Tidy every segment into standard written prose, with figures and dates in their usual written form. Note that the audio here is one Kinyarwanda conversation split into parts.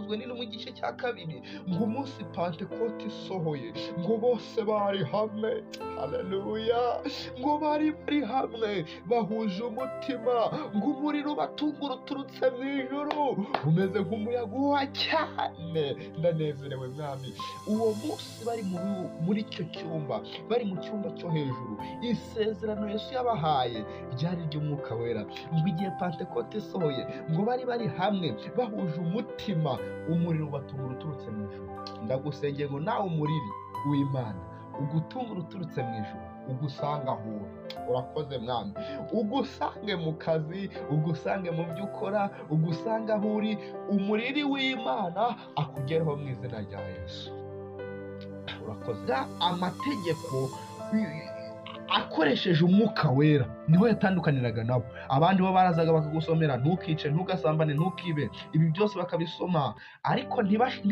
byakozwe n'intumwa igice cya kabiri, ngo umunsi Pentekote isohoye, ngo bose bari hamwe, haleluya, ngo bari hamwe bahuje umutima, ngo umuriro ubatungura uturutse mu ijuru umeze nk'umuyaga uhuha cyane. Ndanezerewe mwami. Uwo munsi bari muri icyo cyumba, bari mu cyumba cyo hejuru, isezerano Yesu yabahaye ryari iry'umwuka wera, ngo igihe Pentekote isohoye, ngo bari hamwe bahuje umutima, umuriro ubatungura uturutse mu ijuru. Ndagusengeye ngo nawe umuriri w'Imana ugutungura uturutse mu ijuru, ugusanga aho uri. Urakoze mwami. Ugusange mu kazi, ugusange mu byo ukora, ugusange aho uri, umuriri w'Imana akugereho mu izina rya Yesu. Urakoze. Amategeko akoresheje umwuka wera niho yatandukaniraga nabo. Abandi bo barazaga bakagusomera ntukice, ntugasambane, ntukibe, ibi byose bakabisoma, ariko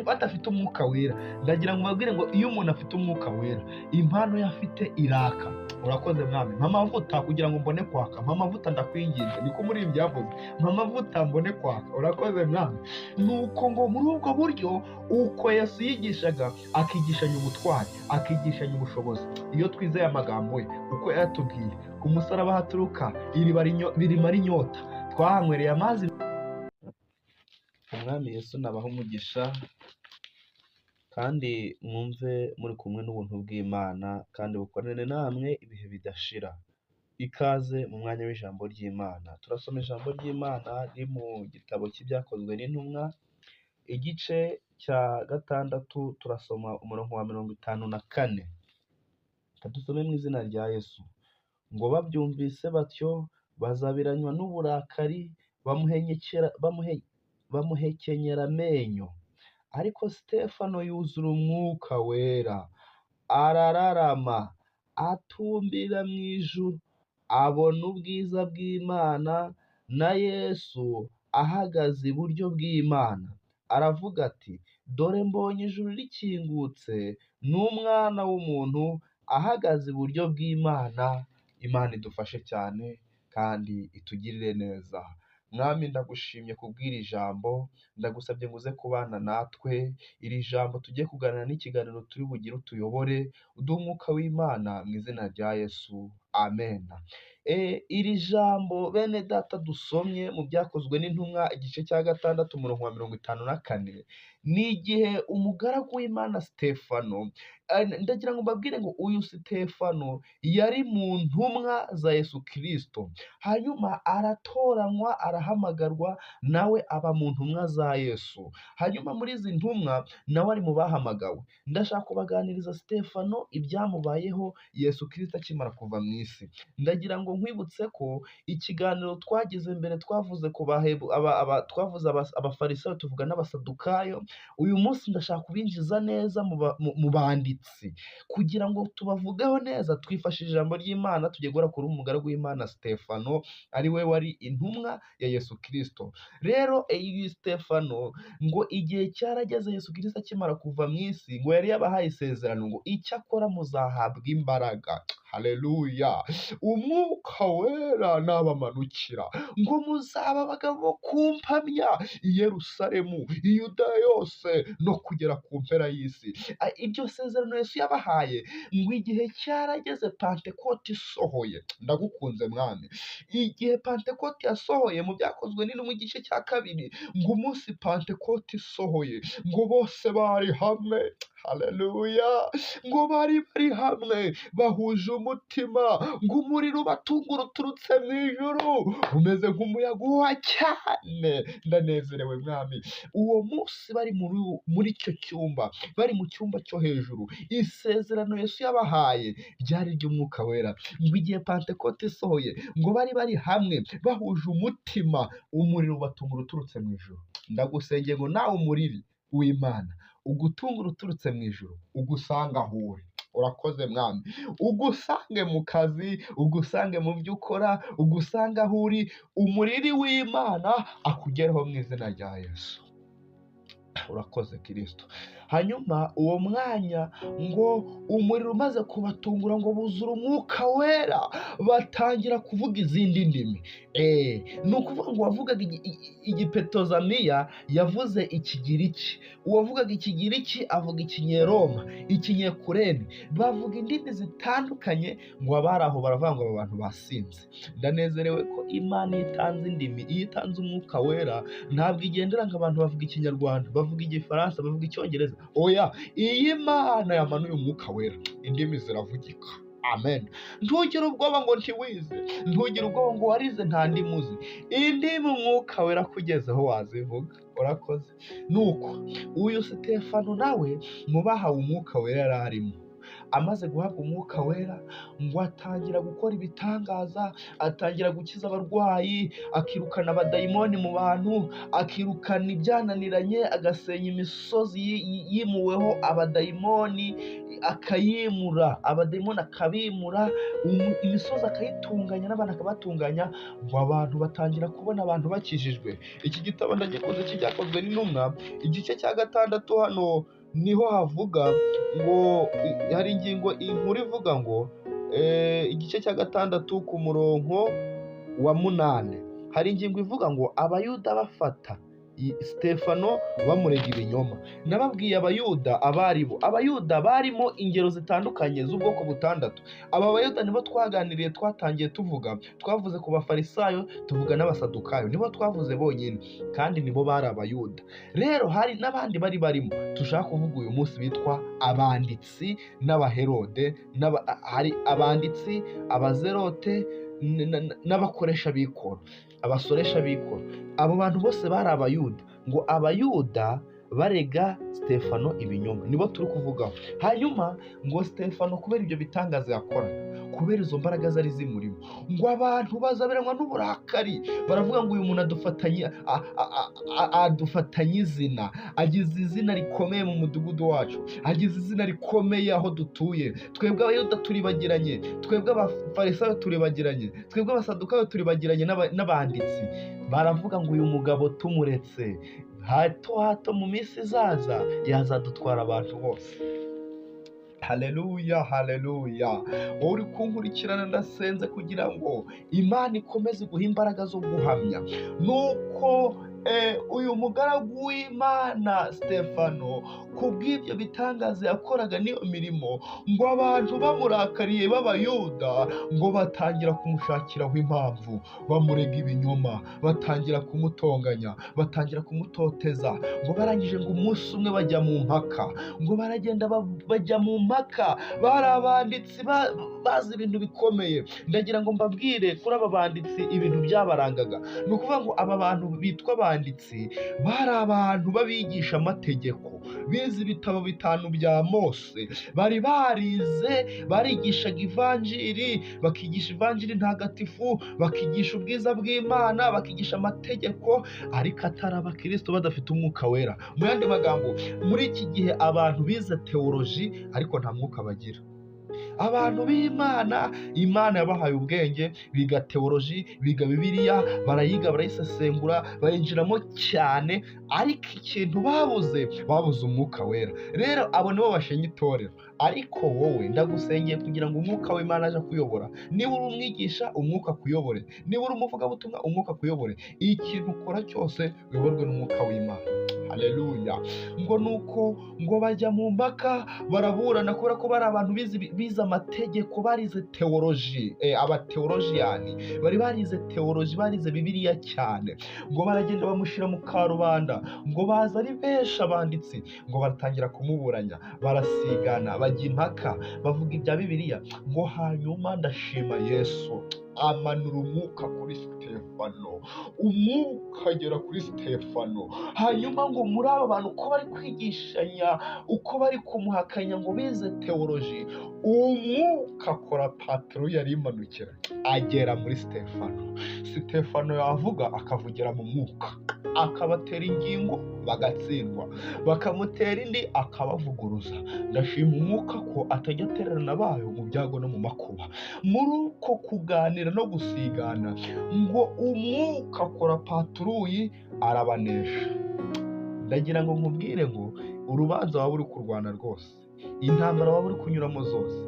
badafite umwuka wera. Ndagira ngo mbabwire ngo iyo umuntu afite umwuka wera, impano ye afite iraka. Urakoze mwami. Mpa amavuta kugira ngo mbone kwaka, mpa amavuta ndakwinginze, niko umuririmbyi yavuze, mpa amavuta mbone kwaka. Urakoze mwami. Nuko ngo muri ubwo buryo uko Yesu yigishaga, akigishanya ubutwari, akigishanya ubushobozi. Iyo twizeye amagambo ye uko yatubwiye, ku musaraba haturuka birimara inyota, twahanywereye amazi. Umwami Yesu nabaha umugisha, kandi mwumve muri kumwe n'ubuntu bw'Imana, kandi bukorane namwe ibihe bidashira. Ikaze mu mwanya w'ijambo ry'Imana. Turasoma ijambo ry'Imana riri mu gitabo cy'ibyakozwe n'intumwa, igice cya 6, turasoma umurongo wa 54. Dusome mu izina rya Yesu. Ngo babyumvise batyo bazabiranywa n'uburakari, bamuhekenyera amenyo. Ariko Sitefano yuzura umwuka wera, arararama, atumbira mu ijuru, abona ubwiza bw'Imana na Yesu ahagaze iburyo bw'Imana. Aravuga ati, dore mbonye ijuru rikingutse n'Umwana w'umuntu ahagaze iburyo bw'Imana. Imana idufashe cyane kandi itugirire neza. Mwami, ndagushimye kubwira ijambo, ndagusabye ngo uze kubana natwe. Iri jambo tugiye kuganira n'ikiganiro turi bugire utuyobore, uduhe umwuka w'Imana mu izina rya Yesu, amen. Iri jambo bene data dusomye mu byakozwe n'intumwa igice cya 6 umurongo wa 54, ni igihe umugaragu w'Imana Sitefano, ndagira ngo mbabwire ngo uyu Sitefano yari mu ntumwa za Yesu Kristo, hanyuma aratoranywa, arahamagarwa, nawe aba mu ntumwa za Yesu. Hanyuma muri izi ntumwa nawe ari mu bahamagawe. Ndashaka kubaganiriza Sitefano, ibyamubayeho Yesu Kristo akimara kuva mu isi. Ndagira ngo nkwibutse ko ikiganiro twagize mbere twavuze ku twavuze abafarisayo, tuvuga n'abasadukayo. Uyu munsi ndashaka kubinjiza neza mu banditsi, kugira ngo tubavugeho neza twifashishije ijambo ry'Imana. Tugiye guhera kuri umugaragu w'Imana Sitefano, ari we wari intumwa ya Yesu Kristo. Rero iyi Sitefano ngo igihe cyarageze Yesu Kristo akimara kuva mu isi, ngo yari yabahaye isezerano ngo icyakora muzahabwa imbaraga, haleluya, umwuka wera nabamanukira, ngo muzaba abagabo bo kumpamya i Yerusalemu, i Yudaya yose, no kugera ku mpera y'isi. Iryo sezerano Yesu yabahaye ngo igihe cyarageze Pentekote isohoye. Ndagukunze mwami. Igihe Pentekote yasohoye mu byakozwe n'intumwa igice cya 2, ngo umunsi Pentekote isohoye, ngo bose bari hamwe, haleluya, ngo bari hamwe bahuje umutima, ngo umuriro ubatungura uturutse mu ijuru umeze nk'umuyaga uhuha cyane. Ndanezerewe mwami. Uwo munsi bari muri icyo cyumba, bari mu cyumba cyo hejuru, isezerano Yesu yabahaye ryari iry'umwuka wera, ngo igihe Pentekote isohoye, ngo bari hamwe bahuje umutima, umuriro ubatungura uturutse mu ijuru. Ndagusengeye ngo nawe umuriri w'Imana ugutungura uturutse mu ijuru, ugusanga aho uri. Urakoze mwami. Ugusange mu kazi, ugusange mu byo ukora, ugusanga aho uri, umuriri w'Imana akugereho mu izina rya Yesu. Urakoze Kristo. hanyuma uwo mwanya ngo umuriro umaze kubatungura ngo buzura umwuka wera, batangira kuvuga izindi ndimi. Ni ukuvuga ngo uwavugaga igipetozamiya yavuze ikigiriki, uwavugaga ikigiriki avuga ikinyeroma, ikinyekureni, bavuga indimi zitandukanye, ngo abari aho baravuga ngo aba bantu basinze. Ndanezerewe ko Imana iyo itanze indimi, iyo itanze umwuka wera, ntabwo igendera ngo abantu bavuga ikinyarwanda, bavuga igifaransa, bavuga icyongereza. Oya, iyi Imana yamanuye umwuka wera, indimi ziravugika. Amen. Ntugire ubwoba ngo ntiwize, ntugire ubwoba ngo warize nta ndimi uzi. Indimi umwuka wera akugezeho wazivuga. Urakoze. Nuko uyu Sitefano nawe mu bahawe umwuka wera yari arimo. Amaze guhabwa umwuka wera ngo atangira gukora ibitangaza, atangira gukiza abarwayi, akirukana abadayimoni mu bantu, akirukana ibyananiranye, agasenya imisozi yimuweho abadayimoni, akayimura, abadayimoni akabimura, imisozi akayitunganya n'abantu akabatunganya, ngo abantu batangira kubona abantu bakijijwe. Iki gitabo ndagikunze, cyakozwe n'intumwa, igice cya 6 hano niho havuga ngo hari ingingo inkuru ivuga ngo igice cya 6 ku murongo wa 8 hari ingingo ivuga ngo abayuda bafata Sitefano bamurega ibinyoma. Nababwiye abayuda abaribo. Abayuda barimo ingero zitandukanye z'ubwoko butandatu. Aba bayuda nibo twaganiriye, twatangiye tuvuga, twavuze ku bafarisayo, tuvuga n'abasadukayo, nibo twavuze bonyine, kandi nibo bari abayuda. Rero hari n'abandi bari barimo tushaka kuvuga uyu munsi bitwa abanditsi n'abaherode, hari abanditsi, abazerote n'abakoresha bikoro, abasoresha bikoro. Abo bantu bose bari abayuda. Ngo abayuda barega Sitefano ibinyoma, nibo turi kuvugaho. Hanyuma ngo Sitefano kubera ibyo bitangaza yakoraga, kubera izo mbaraga zari zimurimo, ngo abantu bazaberanywa n'uburakari, baravuga ngo uyu muntu adufatanye izina, agize izina rikomeye mu mudugudu wacu, agize izina rikomeye aho dutuye. Twebwe abayuda turibagiranye, twebwe abafarisayo turibagiranye, twebwe abasadukayo turibagiranye n'abanditsi. Baravuga ngo uyu mugabo tumuretse, hato mu minsi izaza yazadutwara abantu bose. Haleluya, haleluya. Wowe uri kunkurikirana, ndasenze kugira ngo Imana ikomeze guha imbaraga zo guhamya. Nuko uyu mugaragu w'Imana Sitefano, kubw'ibyo bitangaza yakoraga n'iyo mirimo, ngo abantu bamurakariye b'abayuda, ngo batangira kumushakiraho impamvu, bamurega ibinyoma, batangira kumutonganya, batangira kumutoteza. Ngo barangije ngo umunsi umwe bajya mu mpaka, ngo baragenda bajya mu mpaka. Bari abanditsi bazi ibintu bikomeye. Ndagira ngo mbabwire kuri aba banditsi ibintu byabarangaga. Ni ukuvuga ngo aba bantu bitwa abanditsi bari abantu babigisha amategeko, bize ibitabo 5 bya Mose, bari barize, barigishaga ivanjiri, bakigisha ivanjiri ntagatifu, bakigisha ubwiza bw'Imana, bakigisha amategeko, ariko atari abakristo, badafite umwuka wera. Mu yandi magambo, muri iki gihe abantu bize teoloji ariko nta mwuka bagira. Abantu b'Imana, Imana yabahaye ubwenge, biga teoloji, biga Bibiliya, barayiga, barayisesengura, bayinjiramo cyane, ariko ikintu babuze umwuka wera. Rero abo nibo bashenye itorero. Ariko wowe ndagusengeye kugira ngo umwuka w'Imana aje kuyobora. Niba uri umwigisha, umwuka kuyobore. Niba uri umuvugabutumwa, umwuka kuyobore. Ikintu ukora cyose uyoborwe n'umwuka w'Imana. Haleluya. Ngo nuko ngo bajya mu mpaka, baraburana kubera ko bari abantu bize amategeko, barize teoloji, abateolojiyani bari barize teoloji, barize Bibiliya cyane. Ngo baragenda bamushyira mu karubanda, ngo baza ari benshi abanditsi, ngo baratangira kumuburanya, barasigana, bajya impaka, bavuga ibya Bibiliya. Ngo hanyuma ndashima Yesu amanura umwuka kuri Sitefano, umwuka agera kuri Sitefano. Hanyuma ngo muri aba bantu uko bari kwigishanya, uko bari kumuhakanya ngo bize teoloji, umwuka akora patro yari imanukira, agera muri Sitefano. Sitefano yavuga akavugira mu mwuka, akabatera ingingo bagatsindwa, bakamutera indi akabavuguruza. Ndashima umwuka ko atajya atererana bayo mu byago no mu makuba. Muri uko kuganira no gusigana, ngo umwuka akora patruyi arabanesha. Ndagira ngo nkubwire ngo urubanza waba uri kurwana rwose, intambara waba uri kunyuramo zose,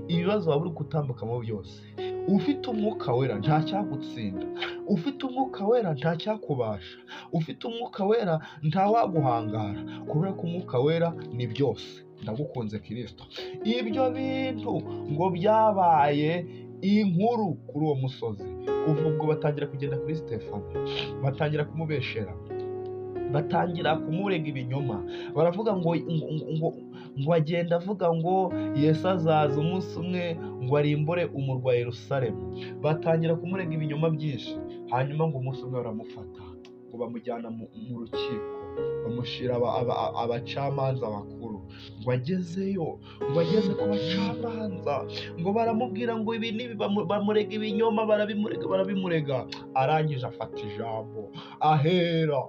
ibibazo waba uri gutambukamo byose, ufite umwuka wera nta cyagutsinda, ufite umwuka wera nta cyakubasha, ufite umwuka wera nta waguhangara, kubera ko umwuka wera ni byose. Ndagukunze Kristo. Ibyo bintu ngo byabaye inkuru kuri uwo musozi. Kuva ubwo batangira kugenda kuri Sitefano, batangira kumubeshera, batangira kumurega ibinyoma, baravuga ngo agenda avuga ngo Yesu azaza umunsi umwe ngo arimbure umurwa Yerusalemu. Batangira kumurega ibinyoma byinshi, hanyuma ngo umunsi umwe baramufata, ngo bamujyana mu rukiko, bamushyira abacamanza bakuru. Ngo agezeyo, ngo ageze ku bacamanza, ngo baramubwira ngo ibi n'ibi, bamurega ibinyoma, barabimurega. Arangije afata ijambo ahera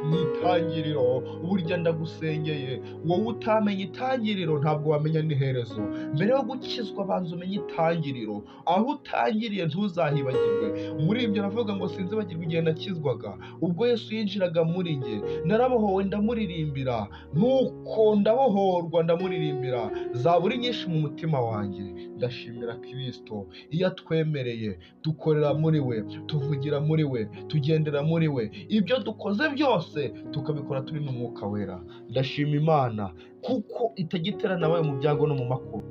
mu itangiriro. Burya ndagusengeye, wowe utamenye itangiriro ntabwo wamenya n'iherezo. Mbere yo gukizwa banza umenye itangiriro, aho utangiriye ntuzahibagirwe. Muri ibyo navuga ngo sinzibagirwa igihe nakizwaga, ubwo Yesu yinjiraga muri njye, narabohowe ndamuririmbira, nuko ndabohorwa ndamuririmbira. Zaburi nyinshi mu mutima wanjye. Ndashimira Kristo, iyo atwemereye dukorera muri we, tuvugira muri we, tugendera muri we, ibyo dukoze byose tukabikora turi n'umwuka wera. Ndashima Imana kuko itagiterana nawe mu byago no mu makuba.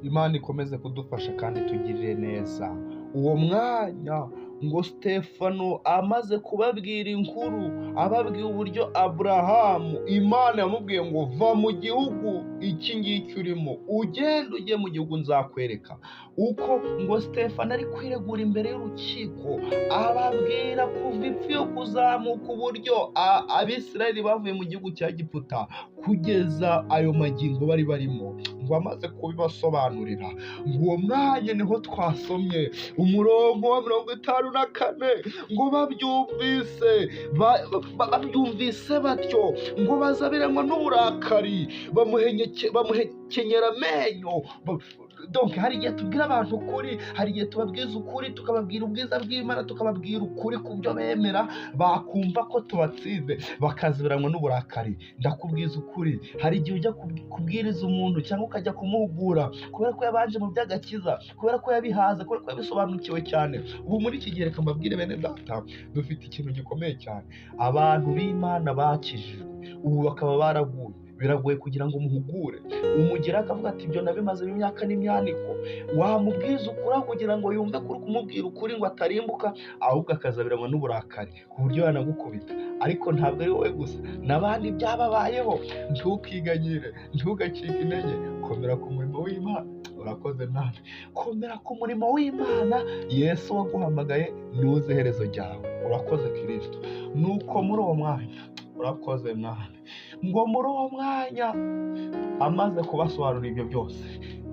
Imana ikomeze kudufasha kandi tugirire neza. Uwo mwanya ngo Sitefano amaze kubabwira inkuru, ababwiye uburyo Aburahamu, Imana yamubwiye ngo va mu gihugu iki ngiki urimo, ugende ujye mu gihugu nzakwereka. Uko ngo Sitefano ari kwiregura imbere y'urukiko, ababwira kuva ipfu yo kuzamuka uburyo Abisirayeli bavuye mu gihugu cya Egiputa kugeza ayo magingo bari barimo. Ngo amaze kubibasobanurira, ngo uwo mwanya niho twasomye umurongo wa 54, ngo babyumvise batyo, ngo bazabiranywa n'uburakari, bamuhekenyera amenyo. Donc hari igihe tubwira abantu ukuri, hari igihe tubabwiza ukuri, tukababwira ubwiza bw'Imana, tukababwira ukuri ku byo bemera, bakumva ko tubatsinze, bakazibiranwa n'uburakari. Ndakubwiza ukuri, hari igihe ujya kubwiriza umuntu cyangwa ukajya kumuhugura kubera ko yabanje mu by'agakiza, kubera ko yabihaze, kubera ko yabisobanukiwe cyane. Ubu muri iki gihe reka mbabwire bene data, dufite ikintu gikomeye cyane. Abantu b'Imana bakijijwe ubu bakaba baraguye, biragoye kugira ngo umuhugure, umugera akavuga ati ibyo nabimaze imyaka n'imyaniko. Wamubwiza ukuri kugira ngo yumve kuri kumubwira ukuri ngo atarimbuka, ahubwo akazabiranwa n'uburakari ku buryo yanagukubita. Ariko ntabwo ari wowe gusa, n'abandi byababayeho. Ntukiganyire, ntugacike intege, komera ku murimo w'Imana. Urakoze nawe, komera ku murimo w'Imana. Yesu waguhamagaye niwe iherezo ryawe. Urakoze Kristo. Nuko muri uwo mwanya, urakoze nawe, ngo muri uwo mwanya amaze kubasobanurira ibyo byose,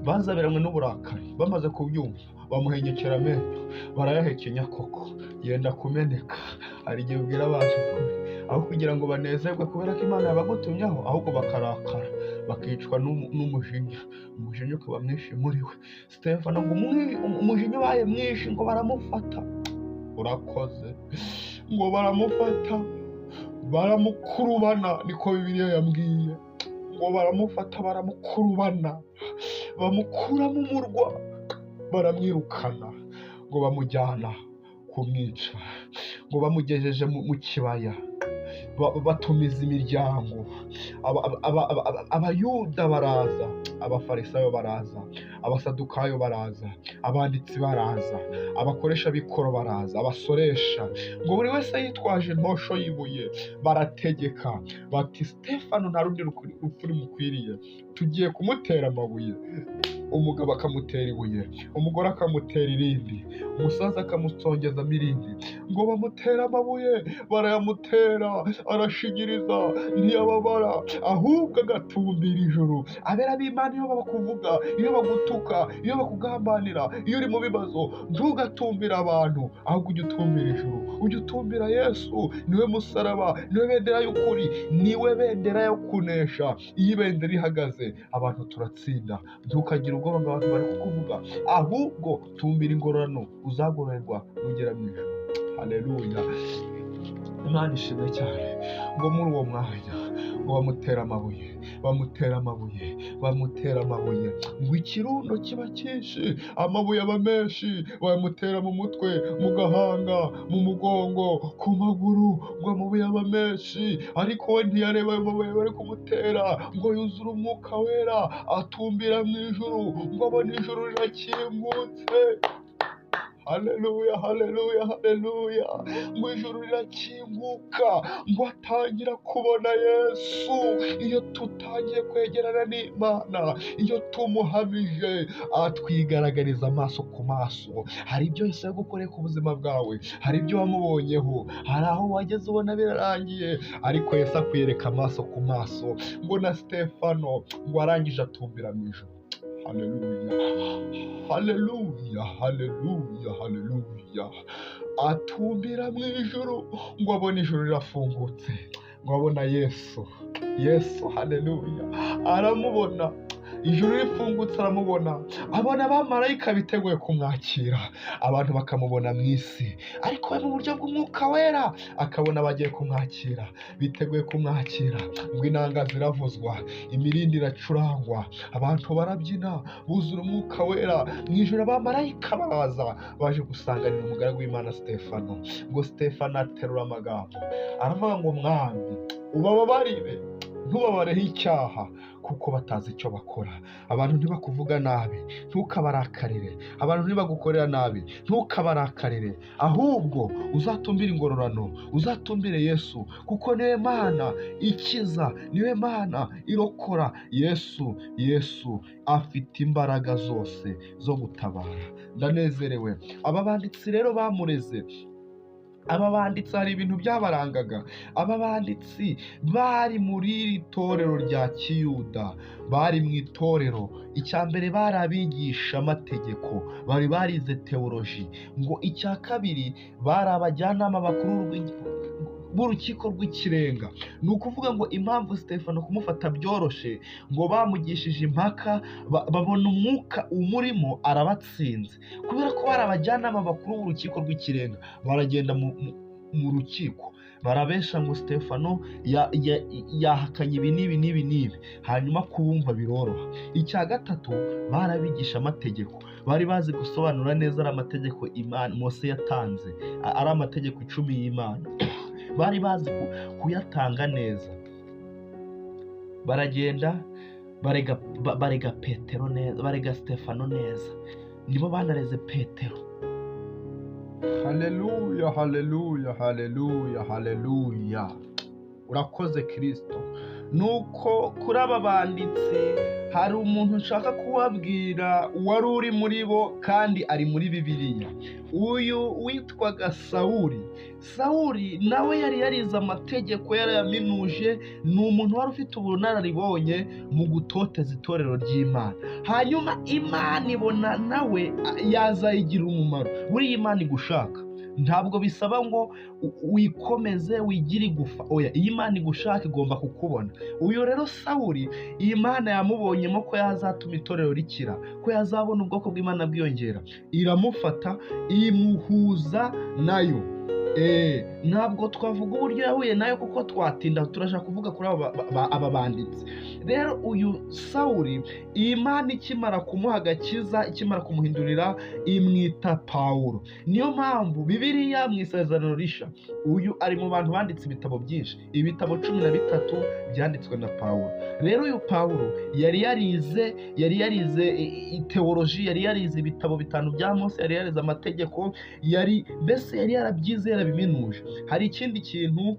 bazabiranwe n'uburakari, bamaze kubyumva bamuhengekera amenyo, barayahekenya koko, yenda kumeneka. Hari igihe ubwira abantu ukuri, aho kugira ngo banezerwe kubera ko Imana yabagutumyeho, ahubwo bakarakara, bakicwa n'umujinya. Umujinya ukaba mwinshi muri we. Sitefano ngo umujinya ubaye mwinshi, ngo baramufata. Urakoze. Ngo baramufata, baramukurubana, niko Bibiliya yambwiye. Ngo baramufata, baramukurubana, bamukura mu murwa, baramwirukana, ngo bamujyana kumwica. Ngo bamugejeje mu kibaya, batumiza imiryango. Abayuda baraza, abafarisayo baraza, abasadukayo baraza, abanditsi baraza, abakoresha b'ikoro baraza, abasoresha. Ngo buri wese yitwaje intosho y'ibuye, barategeka bati Sitefano nta rundi rupfu rumukwiriye, tugiye kumutera amabuye. Umugabo akamutera ibuye, umugore akamutera irindi, umusaza akamusongezamo irindi. Ngo bamutera amabuye, barayamutera, arashigiriza, ntiyababara, ahubwo agatumbira ijuru. Abera b'Imana iyo bakuvuga, iyo bagutuka, iyo bakugambanira, iyo uri mu bibazo, ntugatumbira abantu, ahubwo ujye utumbira ijuru, ujye utumbira Yesu. Niwe musaraba, niwe bendera y'ukuri, niwe bendera yo kunesha. Iyo ibendera ihagaze, abantu turatsinda. Ntukagire ubwoba ngo abantu bari kukuvuga, ahubwo tumbira ingororano uzagororerwa nugera mu ijuru. Haleluya. Imana ishimwe cyane ngo muri uwo mwanya ngo bamutera amabuye ngo ikirundo kiba cyinshi, amabuye aba menshi, bamutera mu mutwe, mu gahanga, mu mugongo, ku maguru, ngo amabuye aba menshi, ariko we ntiyareba ayo mabuye bari kumutera, ngo yuzure umwuka wera, atumbira mu ijuru, ngo abone ijuru rirakingutse. Haleluya, haleluya, haleluya. Ngo ijuru rirakinguka, ngo atangira kubona Yesu. Iyo tutangiye kwegerana n'Imana, iyo tumuhamije, atwigaragariza amaso ku maso. Hari ibyo Yesu yagukoreye ku buzima bwawe, hari ibyo wamubonyeho, hari aho wageze ubona birarangiye, ariko Yesu akwiyereka amaso ku maso. Ngo na Stefano ngo arangije atumbira mu ijuru. Haleluya, haleluya, haleluya, haleluya. Atumbira mu ijuru, ngo abone ijuru rirafungutse, ngo abona Yesu. Haleluya, aramubona. Ijuru rifungutse aramubona, abona abamarayika biteguye kumwakira, abantu bakamubona mu isi, ariko we mu buryo bw'umwuka wera akabona bagiye kumwakira, biteguye kumwakira. Ngo inanga ziravuzwa, imirindi iracurangwa, abantu barabyina, buzura umwuka wera. Mu ijuru abamarayika baraza, baje gusanganira umugaragu w'Imana Stefano. Ngo Stefano aterura amagambo aravuga ngo Mwami ubababarire, ntubabareho icyaha, kuko batazi icyo bakora. Abantu ntibakuvuga nabi, ntukabarakarire. Abantu ntibagukorera nabi, ntukabarakarire. Ahubwo uzatumbire ingororano, uzatumbire Yesu, kuko niwe Mana ikiza, niwe Mana irokora. Yesu afite imbaraga zose zo gutabara. Ndanezerewe. Aba banditsi rero bamureze, aba banditsi hari ibintu byabarangaga. Aba banditsi bari muri iri torero rya Kiyuda, bari mu itorero. Icya mbere bari abigisha amategeko, bari barize teoloji. Ngo icya kabiri bari abajyanama bakuru b'urukiko rw'ikirenga. Ni ukuvuga ngo impamvu Stefano kumufata byoroshe, ngo bamugishije impaka, babona umwuka umurimo, arabatsinze. Kubera ko bari abajyanama bakuru b'urukiko rw'ikirenga, baragenda mu rukiko barabesha ngo Stefano yahakanye ibi n'ibi, hanyuma kubumva biroroha. Icya gatatu bari abigisha amategeko, bari bazi gusobanura neza ari amategeko Imana Mose yatanze, ari amategeko 10 y'Imana. Bari bazi kuyatanga neza. Baragenda barega Petero neza, barega Stefano neza. Nibo banareze Petero. Haleluya, haleluya, haleluya, haleluya. Urakoze Kristo. Nuko kuri aba banditsi hari umuntu nshaka kubabwira wari uri muri bo kandi ari muri Bibiliya. Uyu witwaga Sawuli nawe yari yarize amategeko, yarayaminuje. Ni umuntu wari ufite ubunararibonye mu gutoteza itorero ry'Imana. Hanyuma Imana ibona nawe yazayigira umumaro. Buriya Imana igushaka ntabwo bisaba ngo wikomeze wigire igufa, oya, iyi Imana igushaka igomba kukubona. Uyu rero Sawuli, iyi Imana yamubonyemo ko yazatuma itorero rikira, ko yazabona ubwoko bw'Imana bwiyongera, iramufata imuhuza nayo. Ntabwo twavuga uburyo yahuye nayo kuko twatinda, turashaka kuvuga kuri aba banditsi. Rero uyu Sawuli, Imana ikimara kumuha agakiza, ikimara kumuhindurira, imwita Pawulo. Niyo mpamvu Bibiliya mu Isezerano Rishya, uyu ari mu bantu banditse ibitabo byinshi, ibitabo 13 byanditswe na Pawulo. Rero uyu Pawulo yari yarize teoloji, yari yarize ibitabo 5 bya Mose, yari yarize amategeko, mbese yari yarabyize, yarabiminuje. Hari ikindi kintu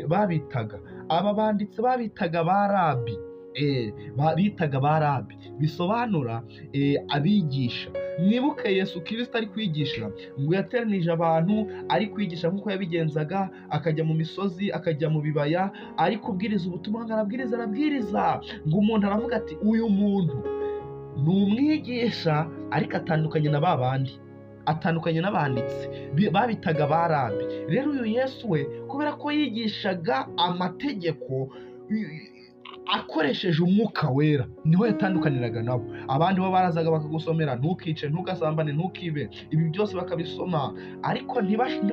babitaga, aba banditsi babitaga barabi. Bitaga barabi, bisobanura abigisha. Mwibuke Yesu Kristo ari kwigisha, ngo yateranije abantu, ari kwigisha nk'uko yabigenzaga, akajya mu misozi, akajya mu bibaya, ari kubwiriza ubutumwa, arabwiriza. Ngo umuntu aravuga ati uyu muntu ni umwigisha, ariko atandukanye na babandi, atandukanye n'abanditsi babitaga barabi. Rero uyu Yesu we, kubera ko yigishaga amategeko, akoresheje umwuka wera niho yatandukaniraga nabo. Abandi bo barazaga bakagusomera ntukice, ntugasambane, ntukibe, ibi byose bakabisoma, ariko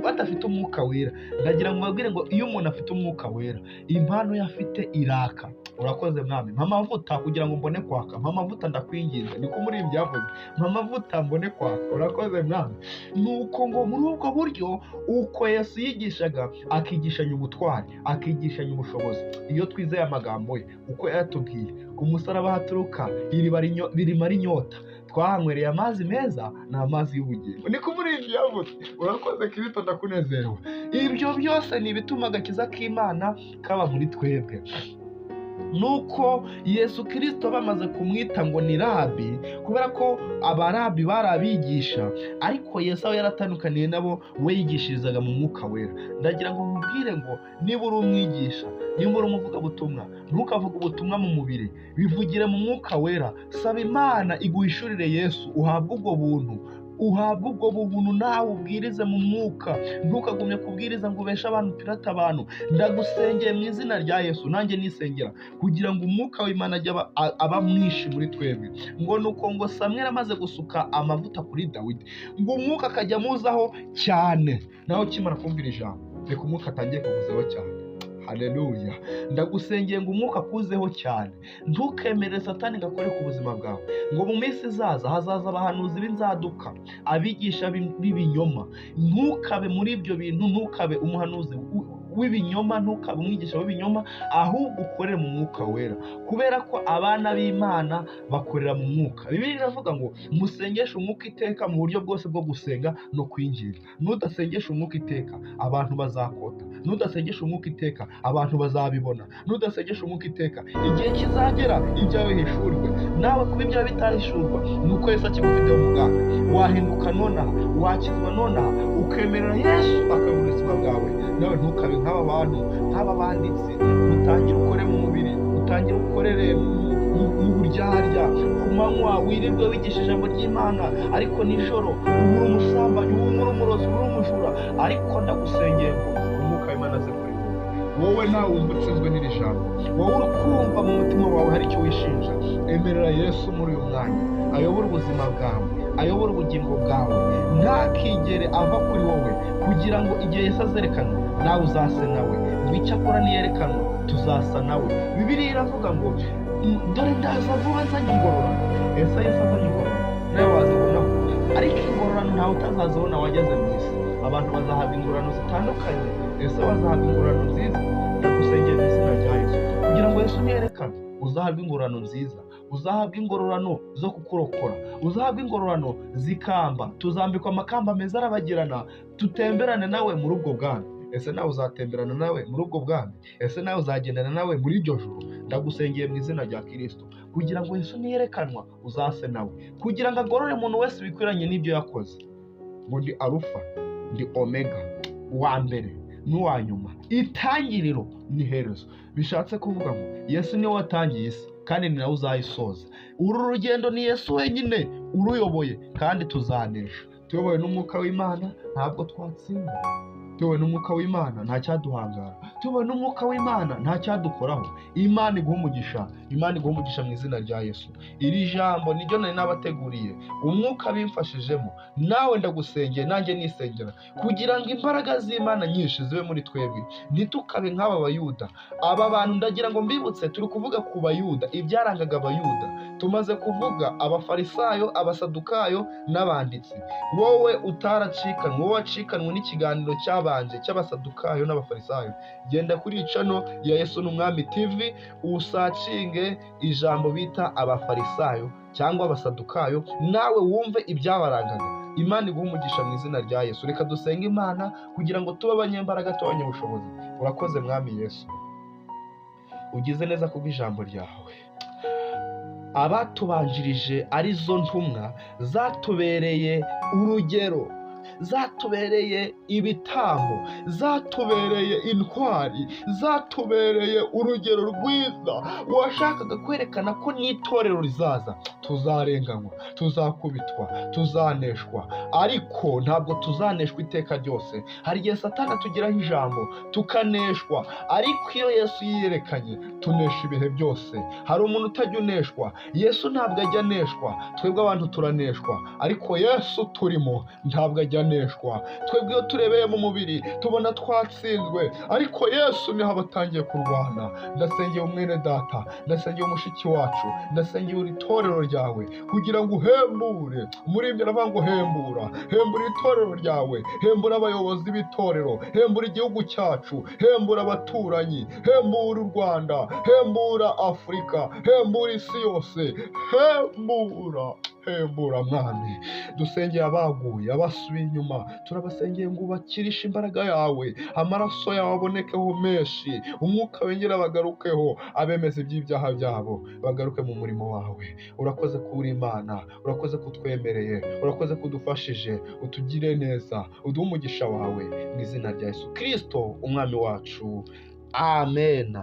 badafite umwuka wera. Ndagira ngo mbabwire ngo iyo umuntu afite umwuka wera, impano ye afite iraka. Urakoze mwami, mpa amavuta kugira ngo mbone kwaka, mpa amavuta ndakwinginze, niko umuririmbyi yavuze, mpa amavuta mbone kwaka. Urakoze mwami. Nuko ngo muri ubwo buryo uko Yesu yigishaga, akigishanya ubutwari, akigishanya ubushobozi. Iyo twizeye amagambo ye uko yatubwiye, ku musaraba haturuka iriba rimara inyota, twahanywereye amazi meza, ni amazi y'ubugingo, niko umuririmbyi yavuze. Urakoze Kristo, ndakunezerewe. Ibyo byose ni ibituma agakiza k'Imana kaba muri twebwe. Nuko Yesu Kristo bamaze kumwita ngo ni Rabi, kubera ko abarabi bari abigisha, ariko Yesu aho yaratandukaniye nabo, we yigishirizaga mu mwuka wera. Ndagira ngo nkubwire ngo niba uri umwigisha, niba uri umuvugabutumwa, ntukavuge ubutumwa mu mubiri, bivugire mu mwuka wera. Saba Imana iguhishurire Yesu, uhabwe ubwo buntu nawe ubwirize mu mwuka. Ntukagumye kubwiriza ngo ubeshe abantu, upirate abantu. Ndagusengeye mu izina rya Yesu, nanjye nisengera kugira ngo umwuka w'Imana ajye aba mwinshi muri twebwe. Ngo nuko ngo Samweli amaze gusuka amavuta kuri Dawidi, ngo umwuka akajya amuzaho cyane. Naho ukimara kumvira ijambo, reka umwuka atangiye kukuzaho cyane. Haleluya. Ndagusengeye ngo umwuka akuzeho cyane. Ntukemere Satani ngo akore ku buzima bwawe. Ngo mu minsi izaza hazaza abahanuzi b'inzaduka, abigisha b'ibinyoma. Ntukabe muri ibyo bintu, ntukabe umuhanuzi w'ibinyoma, ntukabe umwigisha w'ibinyoma, ahubwo ukorere mu mwuka wera, kubera ko abana b'Imana bakorera mu mwuka. Bibiliya iravuga ngo musengeshe umwuka iteka mu buryo bwose bwo gusenga no kwinginga. Nudasengesha umwuka iteka, abantu bazakota. Nudasengesha umwuka iteka, abantu bazabibona. Nudasengesha umwuka iteka, igihe kizagera ibyawe hishurwe. Nawe kuba ibyawe bitahishurwa, nuko Yesu akigufiteho umugambi. Wahinduka nonaha, wakizwa nonaha, ukemerera Yesu akabura ubuzima bwawe. Nawe ntukabe nk'aba bantu, nk'aba banditsi, utangire ukore mu mubiri, utangire ukorere mu buryarya. Ku manywa wirirwe wigisha ijambo ry'Imana, ariko nijoro uri umusambanyi, uri umurozi, uri umujura. Ariko ndagusengeye ngo umwuka w'Imana aze kuri wowe, nawe wumva utsinzwe n'iri jambo, wowe uri kumva mu mutima wawe hari icyo wishinja. Emerera Yesu muri uyu mwanya, ayobora ubuzima bwawe, ayobora ubugingo bwawe. Ntakigere ava kuri wowe, kugira ngo igihe Yesu azerekanwa nawe uzase nawe. Ngo icyo akora niyerekanwa tuzasa nawe. Bibiliya iravuga ngo dore ndaza vuba nzanye ingororano. Yesu azanye ingororano, nawe wazibonaho, ariko ingororano ntawe utazazibona wageze mu isi. Abantu bazahabwa ingororano zitandukanye, Yesu azahabwa ingororano nziza. Ndagusengeye mu izina rya Yesu kugira ngo Yesu niyerekane, uzahabwe ingororano nziza, uzahabwe ingororano zo kukurokora, uzahabwe ingororano zikamba. Tuzambikwa amakamba meza arabagirana, tutemberane nawe muri ubwo bwami. Ese nawe uzatemberana nawe muri ubwo bwami? Ese nawe uzagendana nawe muri iryo joro? Ndagusengeye mu izina rya Kristo kugira ngo Yesu niyerekanwa uzase nawe, kugira ngo agorore umuntu wese bikwiranye n'ibyo yakoze. Ngo ndi Alufa, ndi Omega, uwa mbere n'uwa nyuma, itangiriro n'iherezo. Bishatse kuvuga ngo Yesu niwe watangiye isi, kandi ni nawe uzayisoza. Uru rugendo ni Yesu wenyine uruyoboye, kandi tuzanesha. Tuyobowe n'umwuka w'Imana ntabwo twatsinda. Tuyobowe n'umwuka w'Imana nta cyaduhangara. Tuyobowe n'umwuka w'Imana nta cyadukoraho. Imana iguha umugisha, Imana iguha umugisha mu izina rya Yesu. Iri jambo niryo nari nabateguriye, umwuka bimfashijemo. Nawe ndagusengeye, nanjye nisengera kugira ngo imbaraga z'Imana nyinshi zibe muri twebwe. Ntitukabe nk'aba Bayuda. Aba bantu ndagira ngo mbibutse, turi kuvuga ku Bayuda, ibyarangaga Abayuda. Tumaze kuvuga abafarisayo, abasadukayo n'abanditsi. Wowe utaracikanwe, wowe wacikanwe n'ikiganiro cyabanje cy'abasadukayo n'abafarisayo, genda kuri channel ya Yesu n'Umwami TV usacinge ijambo bita abafarisayo cyangwa abasadukayo, nawe wumve ibyabarangaga. Imana iguha umugisha mu izina rya Yesu. Reka dusenge Imana kugira ngo tube abanyembaraga, tube abanyabushobozi. Urakoze Mwami Yesu, ugize neza kubw'ijambo ryawe. Abatubanjirije arizo ntumwa zatubereye urugero, zatubereye ibitambo, zatubereye intwari, zatubereye urugero rwiza. Washakaga kwerekana ko n'itorero rizaza tuzarenganywa, tuzakubitwa, tuzaneshwa, ariko ntabwo tuzaneshwa iteka ryose. Hari igihe Satani atugiraho ijambo tukaneshwa, ariko iyo Yesu yiyerekanye tunesha ibihe byose. Hari umuntu utajya uneshwa. Yesu ntabwo ajya aneshwa, twebwe abantu turaneshwa, ariko Yesu turimo ntabwo ajya aneshwa. Twebwe iyo turebeye mu mubiri tubona twatsinzwe, ariko Yesu niho aba atangiye kurwana. Ndasengeye umwene data, ndasengeye umushiki wacu, ndasengeye iri torero ryawe kugira ngo uhembure. Umuririmbyi aravuga ngo hembura itorero ryawe, hembura abayobozi b'itorero, hembura igihugu cyacu, hembura abaturanyi, hembura u Rwanda, hembura Afurika, hembura isi yose, hembura mwami. Dusengeye abaguye, abasubiye inyuma, turabasengeye ngo ubakirishe imbaraga yawe, amaraso yawe abonekeho menshi, umwuka wengera bagarukeho, abemeza iby'ibyaha byabo bagaruke mu murimo wawe. Urakoze kuri Imana, urakoze kutwemereye, urakoze kudufashije, utugire neza, uduhe umugisha wawe mu izina rya Yesu Kristo umwami wacu, amen.